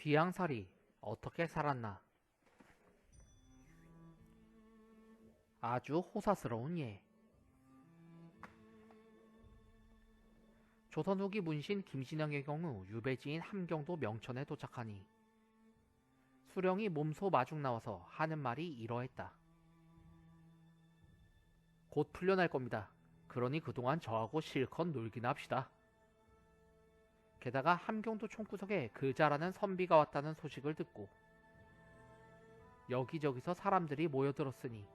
귀양살이 어떻게 살았나. 아주 호사스러운 예. 조선 후기 문신 김신영의 경우 유배지인 함경도 명천에 도착하니 수령이 몸소 마중 나와서 하는 말이 이러했다. 곧 풀려날 겁니다. 그러니 그동안 저하고 실컷 놀기나 합시다. 게다가 함경도 총구석에 그 잘하는 선비가 왔다는 소식을 듣고 여기저기서 사람들이 모여들었으니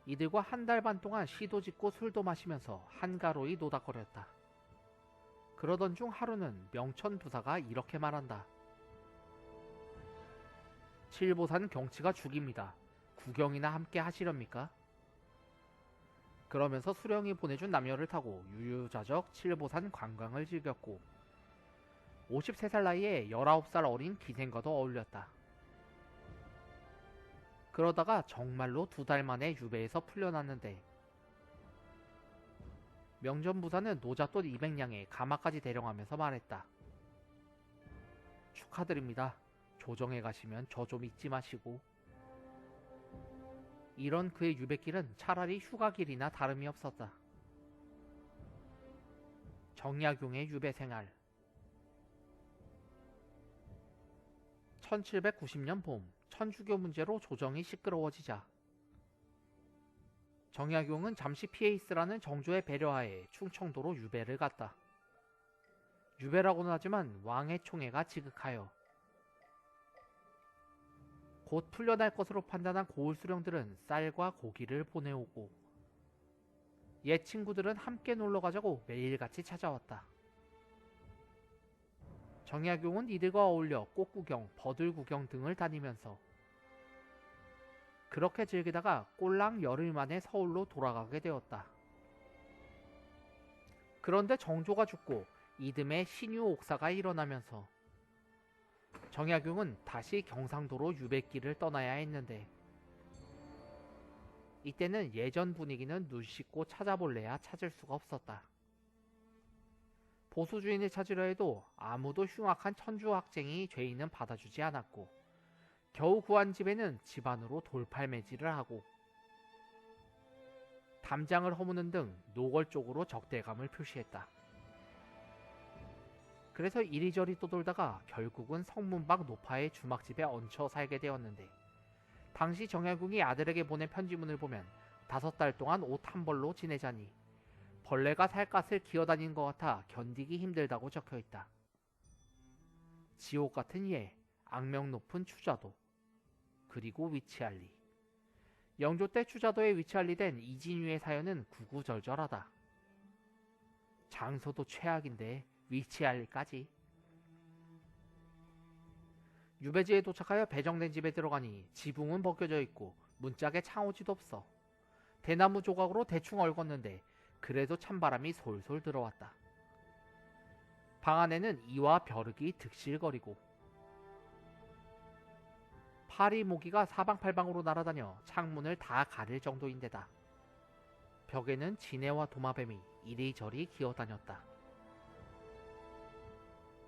이들과 한 달 반 동안 시도 짓고 술도 마시면서 한가로이 노닥거렸다. 그러던 중 하루는 명천 부사가 이렇게 말한다. 칠보산 경치가 죽입니다. 구경이나 함께 하시렵니까? 그러면서 수령이 보내준 남녀를 타고 유유자적 칠보산 관광을 즐겼고 53살 나이에 19살 어린 기생과도 어울렸다. 그러다가 정말로 2달 만에 유배에서 풀려났는데 명전부사는 노잣돈 200냥에 가마까지 대령하면서 말했다. 축하드립니다. 조정에 가시면 저 좀 잊지 마시고. 이런 그의 유배길은 차라리 휴가길이나 다름이 없었다. 정약용의 유배생활. 1790년 봄, 천주교 문제로 조정이 시끄러워지자 정약용은 잠시 피해 있으라는 정조의 배려하에 충청도로 유배를 갔다. 유배라고는 하지만 왕의 총애가 지극하여 곧 풀려날 것으로 판단한 고을 수령들은 쌀과 고기를 보내오고 옛 친구들은 함께 놀러가자고 매일같이 찾아왔다. 정약용은 이들과 어울려 꽃구경, 버들구경 등을 다니면서 그렇게 즐기다가 꼴랑 열흘 만에 서울로 돌아가게 되었다. 그런데 정조가 죽고 이듬해 신유 옥사가 일어나면서 정약용은 다시 경상도로 유배길을 떠나야 했는데 이때는 예전 분위기는 눈 씻고 찾아볼래야 찾을 수가 없었다. 보수주인을 찾으려 해도 아무도 흉악한 천주학쟁이 죄인은 받아주지 않았고 겨우 구한 집에는 집안으로 돌팔매질을 하고 담장을 허무는 등 노골적으로 적대감을 표시했다. 그래서 이리저리 떠돌다가 결국은 성문 밖 노파의 주막집에 얹혀 살게 되었는데 당시 정약용이 아들에게 보낸 편지문을 보면 5달 동안 옷 한 벌로 지내자니 벌레가 살갗을 기어다니는 것 같아 견디기 힘들다고 적혀있다. 지옥 같은 예, 악명 높은 추자도, 그리고 위치알리. 영조 때 추자도에 위치알리된 이진유의 사연은 구구절절하다. 장소도 최악인데 위치알리까지. 유배지에 도착하여 배정된 집에 들어가니 지붕은 벗겨져 있고 문짝에 창호지도 없어. 대나무 조각으로 대충 얽었는데 그래도 찬바람이 솔솔 들어왔다. 방 안에는 이와 벼룩이 득실거리고 파리 모기가 사방팔방으로 날아다녀 창문을 다 가릴 정도인데다 벽에는 지네와 도마뱀이 이리저리 기어다녔다.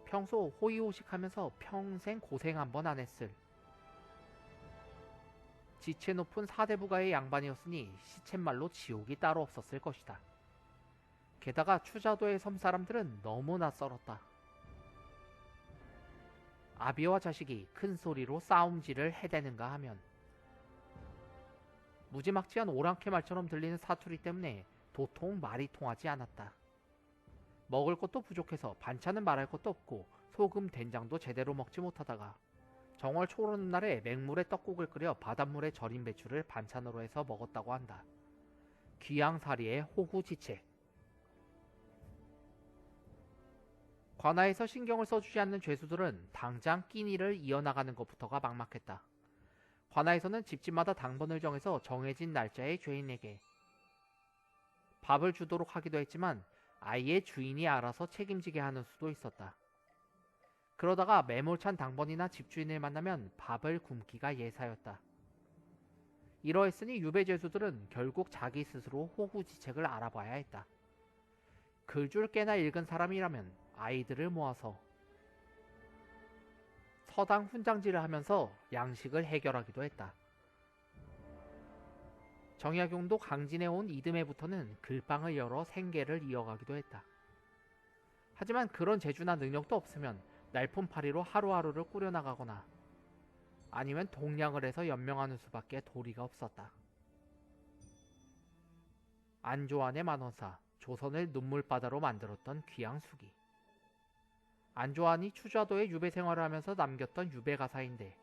평소 호의호식하면서 평생 고생 한번 안 했을 지체 높은 사대부가의 양반이었으니 시쳇말로 지옥이 따로 없었을 것이다. 게다가 추자도의 섬사람들은 너무 낯설었다. 아비와 자식이 큰 소리로 싸움질을 해대는가 하면 무지막지한 오랑캐 말처럼 들리는 사투리 때문에 도통 말이 통하지 않았다. 먹을 것도 부족해서 반찬은 말할 것도 없고 소금 된장도 제대로 먹지 못하다가 정월 초르는 날에 맹물에 떡국을 끓여 바닷물에 절인 배추를 반찬으로 해서 먹었다고 한다. 귀양사리의 호구지책. 관아에서 신경을 써주지 않는 죄수들은 당장 끼니를 이어나가는 것부터가 막막했다. 관아에서는 집집마다 당번을 정해서 정해진 날짜에 죄인에게 밥을 주도록 하기도 했지만 아예 주인이 알아서 책임지게 하는 수도 있었다. 그러다가 매몰찬 당번이나 집주인을 만나면 밥을 굶기가 예사였다. 이러했으니 유배 죄수들은 결국 자기 스스로 호구지책을 알아봐야 했다. 글줄 꽤나 읽은 사람이라면 아이들을 모아서 서당 훈장질을 하면서 양식을 해결하기도 했다. 정약용도 강진해온 이듬해부터는 글방을 열어 생계를 이어가기도 했다. 하지만 그런 재주나 능력도 없으면 날품팔이로 하루하루를 꾸려나가거나 아니면 동냥을 해서 연명하는 수밖에 도리가 없었다. 안조안의 만원사, 조선을 눈물바다로 만들었던 귀양수기. 안조안이 추좌도의 유배 생활을 하면서 남겼던 유배 가사인데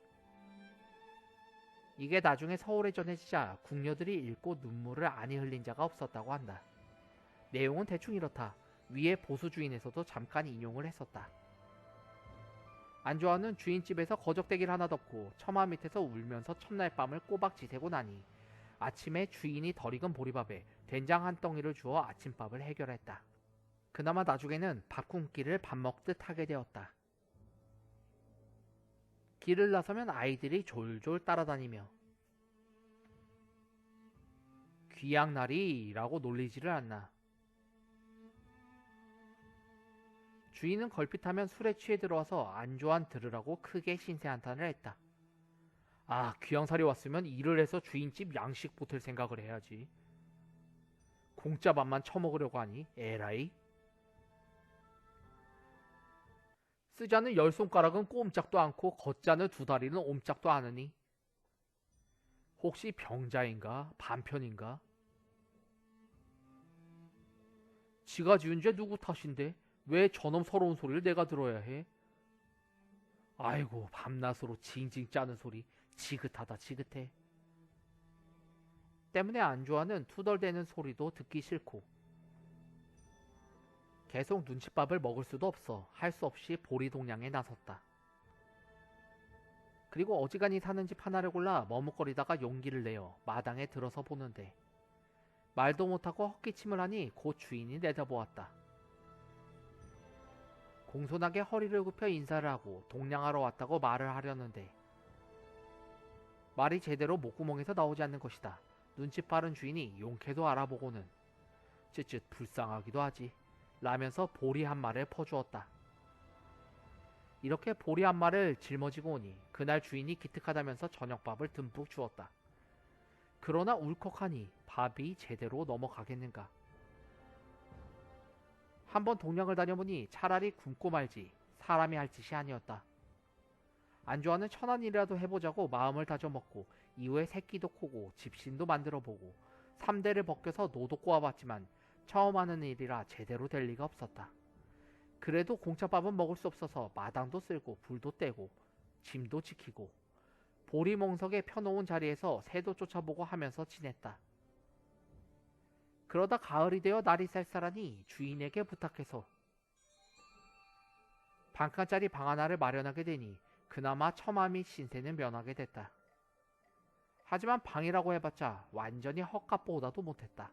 이게 나중에 서울에 전해지자 궁녀들이 읽고 눈물을 아니 흘린 자가 없었다고 한다. 내용은 대충 이렇다. 위에 보수 주인에서도 잠깐 인용을 했었다. 안조안은 주인집에서 거적대기를 하나 덮고 처마 밑에서 울면서 첫날 밤을 꼬박 지새고 나니 아침에 주인이 덜 익은 보리밥에 된장 한 덩이를 주어 아침밥을 해결했다. 그나마 나중에는 밥 굶기를 밥 먹듯 하게 되었다. 길을 나서면 아이들이 졸졸 따라다니며 귀양나리라고 놀리지를 않나. 주인은 걸핏하면 술에 취해 들어와서 안조안 들으라고 크게 신세한탄을 했다. 아, 귀양살이 왔으면 일을 해서 주인집 양식 보탤 생각을 해야지. 공짜 밥만 처먹으려고 하니 에라이. 쓰자는 10손가락은 꼼짝도 않고 걷자는 2다리는 옴짝도 않으니 혹시 병자인가 반편인가? 지가 지은 죄 누구 탓인데 왜 저놈 서러운 소리를 내가 들어야 해? 아이고, 밤낮으로 징징 짜는 소리 지긋하다 지긋해. 때문에 안조아는 투덜대는 소리도 듣기 싫고 계속 눈칫밥을 먹을 수도 없어 할 수 없이 보리동냥에 나섰다. 그리고 어지간히 사는 집 하나를 골라 머뭇거리다가 용기를 내어 마당에 들어서 보는데 말도 못하고 헛기침을 하니 곧 주인이 내다보았다. 공손하게 허리를 굽혀 인사를 하고 동냥하러 왔다고 말을 하려는데 말이 제대로 목구멍에서 나오지 않는 것이다. 눈치 빠른 주인이 용케도 알아보고는 쯧쯧 불쌍하기도 하지 라면서 보리 한 마리를 퍼주었다. 이렇게 보리 한 마리를 짊어지고 오니 그날 주인이 기특하다면서 저녁밥을 듬뿍 주었다. 그러나 울컥하니 밥이 제대로 넘어가겠는가. 한번 동냥을 다녀보니 차라리 굶고 말지 사람이 할 짓이 아니었다. 안조아는 천한 일이라도 해보자고 마음을 다져먹고 이후에 새끼도 코고 집신도 만들어보고 3대를 벗겨서 노도 꼬아봤지만 처음 하는 일이라 제대로 될 리가 없었다. 그래도 공짜밥은 먹을 수 없어서 마당도 쓸고 불도 떼고 짐도 지키고 보리몽석에 펴놓은 자리에서 새도 쫓아보고 하면서 지냈다. 그러다 가을이 되어 날이 쌀쌀하니 주인에게 부탁해서 반칸짜리 방 하나를 마련하게 되니 그나마 처마 및 신세는 면하게 됐다. 하지만 방이라고 해봤자 완전히 헛값보다도 못했다.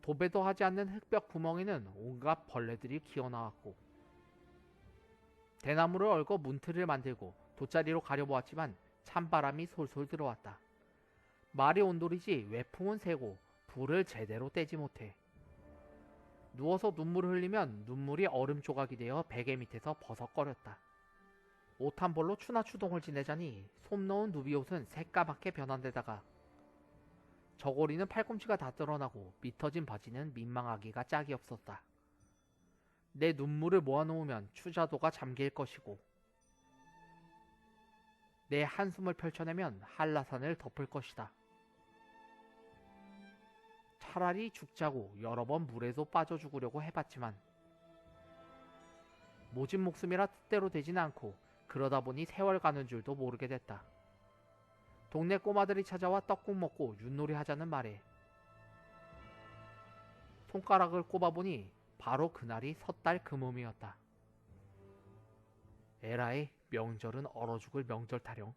도배도 하지 않는 흙벽 구멍에는 온갖 벌레들이 기어나왔고 대나무를 얽어 문틀을 만들고 돗자리로 가려보았지만 찬바람이 솔솔 들어왔다. 말이 온돌이지 외풍은 세고 불을 제대로 떼지 못해 누워서 눈물을 흘리면 눈물이 얼음 조각이 되어 베개 밑에서 버석거렸다. 옷 한 벌로 추나추동을 지내자니 솜 넣은 누비옷은 새까맣게 변한 데다가 저고리는 팔꿈치가 다 드러나고 미터진 바지는 민망하기가 짝이 없었다. 내 눈물을 모아놓으면 추자도가 잠길 것이고 내 한숨을 펼쳐내면 한라산을 덮을 것이다. 차라리 죽자고 여러 번 물에도 빠져 죽으려고 해봤지만 모진 목숨이라 뜻대로 되진 않고 그러다 보니 세월 가는 줄도 모르게 됐다. 동네 꼬마들이 찾아와 떡국 먹고 윷놀이 하자는 말에 손가락을 꼽아보니 바로 그날이 섣달 금음이었다. 에라이, 명절은 얼어 죽을 명절 타령.